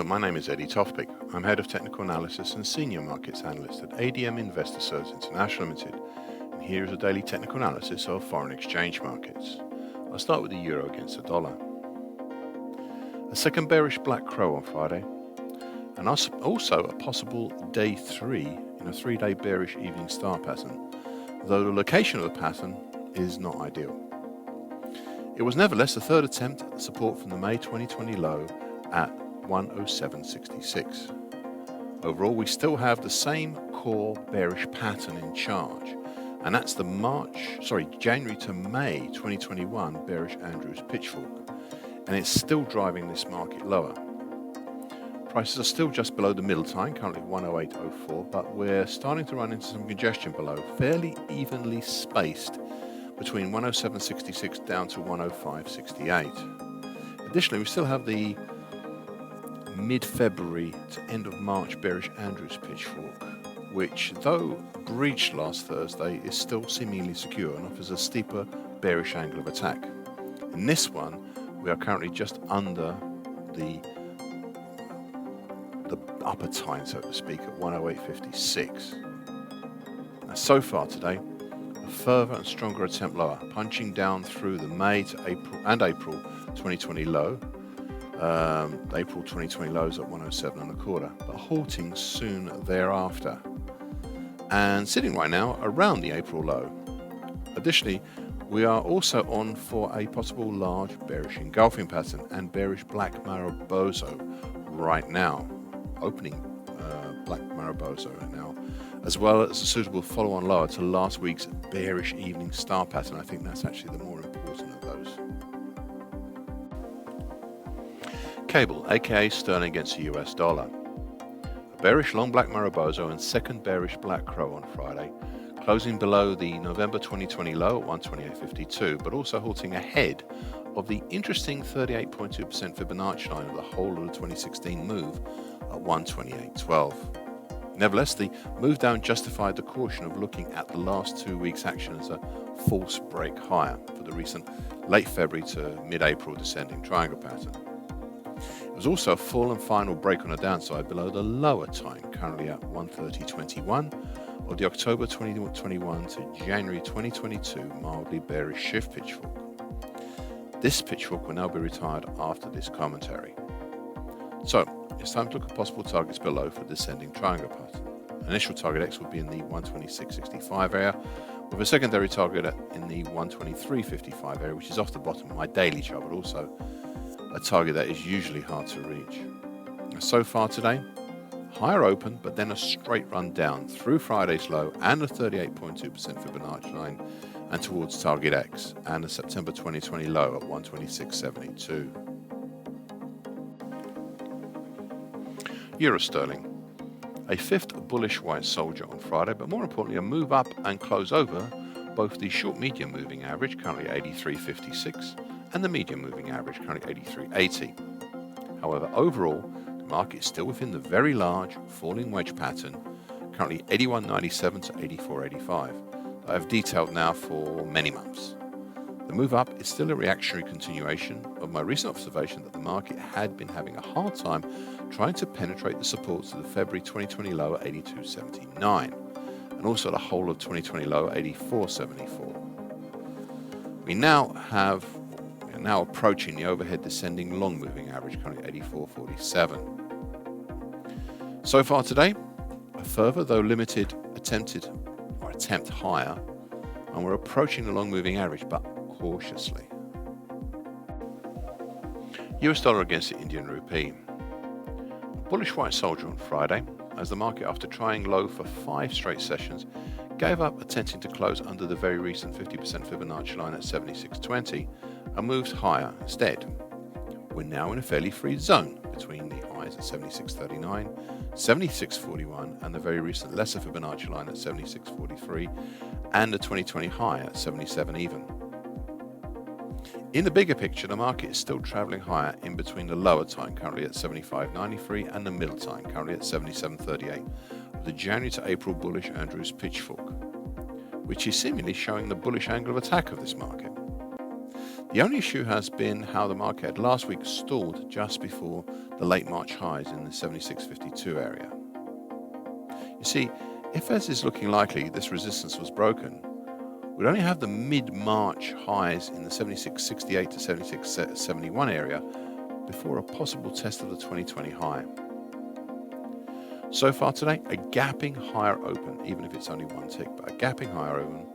my name is Eddie Tofpik. I'm Head of Technical Analysis and Senior Markets Analyst at ADM Investor Services International Limited, and here is a daily technical analysis of foreign exchange markets. I'll start with the euro against the dollar. A second bearish black crow on Friday, and also a possible day 3 in a 3-day bearish evening star pattern, though the location of the pattern is not ideal. It was nevertheless the third attempt at support from the May 2020 low at 107.66. Overall, we still have the same core bearish pattern in charge, and that's the January to May 2021 bearish Andrews pitchfork, and it's still driving this market lower. Prices are still just below the middle time, currently 108.04, but we're starting to run into some congestion below, fairly evenly spaced between 107.66 down to 105.68. Additionally, we still have the mid-February to end of March bearish Andrews pitchfork, which, though breached last Thursday, is still seemingly secure and offers a steeper bearish angle of attack. In this one, we are currently just under the upper time, so to speak, at 108.56. Now, so far today, a further and stronger attempt lower, punching down through the May to April 2020 low. April 2020 lows at 107.25, but halting soon thereafter, and sitting right now around the April low. Additionally, we are also on for a possible large bearish engulfing pattern and bearish black Mariposa right now, opening black Mariposa right now, as well as a suitable follow-on lower to last week's bearish evening star pattern. I think that's actually the more important of those. Cable, aka sterling against the US dollar. A bearish long black Mariposa and second bearish black crow on Friday, closing below the November 2020 low at 128.52, but also halting ahead of the interesting 38.2% Fibonacci line of the whole of the 2016 move at 128.12. Nevertheless, the move down justified the caution of looking at the last 2 weeks' action as a false break higher for the recent late February to mid-April descending triangle pattern. It was also a full and final break on the downside below the lower time, currently at 130.21, of the October 2021 to January 2022 mildly bearish shift pitchfork. This pitchfork will now be retired after this commentary. So, it's time to look at possible targets below for descending triangle pattern. Initial target X will be in the 126.65 area, with a secondary target in the 123.55 area, which is off the bottom of my daily chart, but also a target that is usually hard to reach. So far today, higher open, but then a straight run down through Friday's low and the 38.2% Fibonacci line and towards target X and the September 2020 low at 126.72. Euro sterling. A fifth bullish white soldier on Friday, but more importantly a move up and close over both the short medium moving average, currently 83.56, and the medium moving average, currently 83.80. However, overall, the market is still within the very large falling wedge pattern, currently 81.97 to 84.85, that I have detailed now for many months. The move up is still a reactionary continuation of my recent observation that the market had been having a hard time trying to penetrate the supports of the February 2020 low at 82.79, and also the whole of 2020 low at 84.74. We are now approaching the overhead descending long moving average, currently 84.47. So far today, a further though limited attempt higher, and we're approaching the long moving average, but cautiously. US dollar against the Indian rupee. A bullish white soldier on Friday, as the market, after trying low for 5 straight sessions, gave up attempting to close under the very recent 50% Fibonacci line at 76.20 and moved higher instead. We're now in a fairly free zone between the highs at 76.39, 76.41 and the very recent lesser Fibonacci line at 76.43 and the 2020 high at 77 even. In the bigger picture, the market is still travelling higher in between the lower time, currently at 75.93, and the middle time, currently at 77.38, of the January to April bullish Andrews pitchfork, which is seemingly showing the bullish angle of attack of this market. The only issue has been how the market last week stalled just before the late March highs in the 76.52 area. You see, if as is looking likely this resistance was broken, we'd only have the mid-March highs in the 76.68 to 76.71 area before a possible test of the 2020 high. So far today, a gapping higher open, even if it's only one tick, but a gapping higher open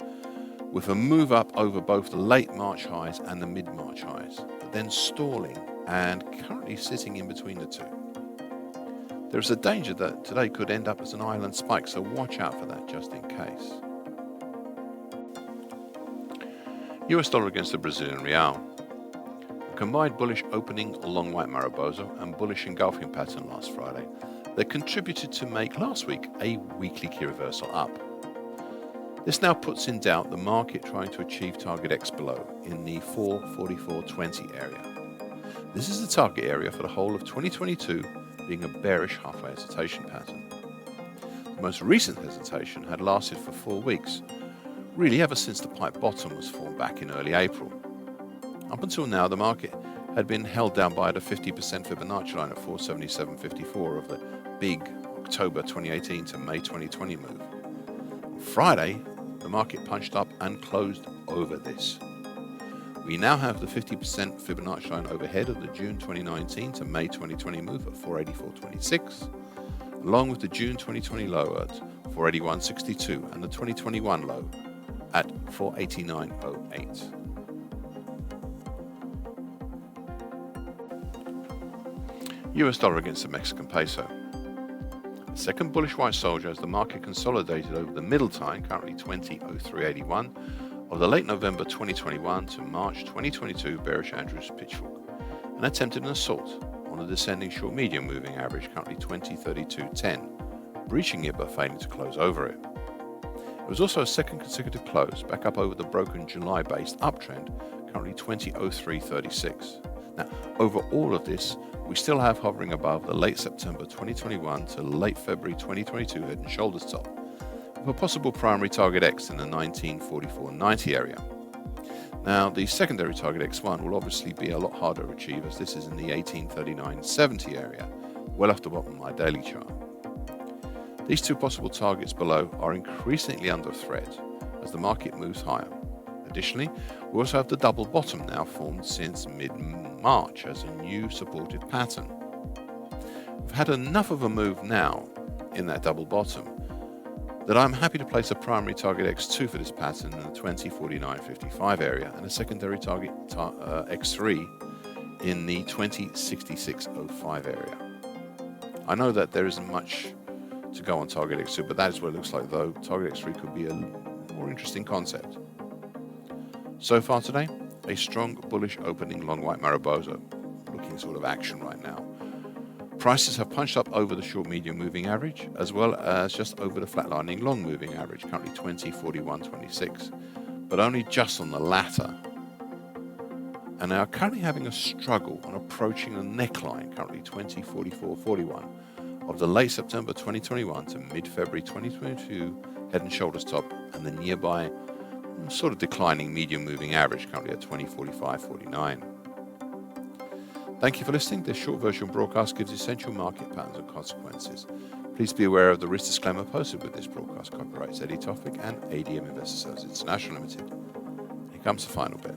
with a move up over both the late March highs and the mid-March highs, but then stalling and currently sitting in between the two. There is a danger that today could end up as an island spike, so watch out for that just in case. US dollar against the Brazilian real. A combined bullish opening along white Mariposa and bullish engulfing pattern last Friday that contributed to make last week a weekly key reversal up. This now puts in doubt the market trying to achieve target X below in the 444.20 area. This is the target area for the whole of 2022, being a bearish halfway hesitation pattern. The most recent hesitation had lasted for 4 weeks, really ever since the pipe bottom was formed back in early April. Up until now, the market had been held down by the 50% Fibonacci line at 477.54 of the big October 2018 to May 2020 move. On Friday, the market punched up and closed over this. We now have the 50% Fibonacci line overhead of the June 2019 to May 2020 move at 484.26, along with the June 2020 low at 481.62 and the 2021 low at 489.08. US dollar against the Mexican peso. A second bullish white soldier as the market consolidated over the middle time, currently 20.0381, of the late November 2021 to March 2022 bearish Andrews pitchfork, and attempted an assault on the descending short medium moving average, currently 20.3210, breaching it but failing to close over it. It was also a second consecutive close back up over the broken July-based uptrend, currently 20.0336. Now, over all of this, we still have hovering above the late September 2021 to late February 2022 head and shoulders top, with a possible primary target X in the 1944.90 area. Now, the secondary target X1 will obviously be a lot harder to achieve, as this is in the 1839.70 area, well off the bottom of my daily chart. These two possible targets below are increasingly under threat as the market moves higher. Additionally, we also have the double bottom now formed since mid-March as a new supported pattern. We've had enough of a move now in that double bottom that I'm happy to place a primary target X2 for this pattern in the 2049.55 area and a secondary target X3 in the 2066.05 area. I know that there isn't much to go on target X2, but that is what it looks like, though target X3 could be a more interesting concept. So far today, a strong bullish opening long white Mariposa, looking sort of action right now. Prices have punched up over the short medium moving average, as well as just over the flatlining long moving average, currently 20.4126, but only just on the latter. And are currently having a struggle on approaching the neckline, currently 20.4441, of the late September 2021 to mid-February 2022 head and shoulders top and the nearby sort of declining medium moving average, currently at 20.4549. Thank you for listening. This short version broadcast gives essential market patterns and consequences. Please be aware of the risk disclaimer posted with this broadcast. Copyrights Eddie Tofpik and ADM Investor Services International Limited. Here comes the final bit.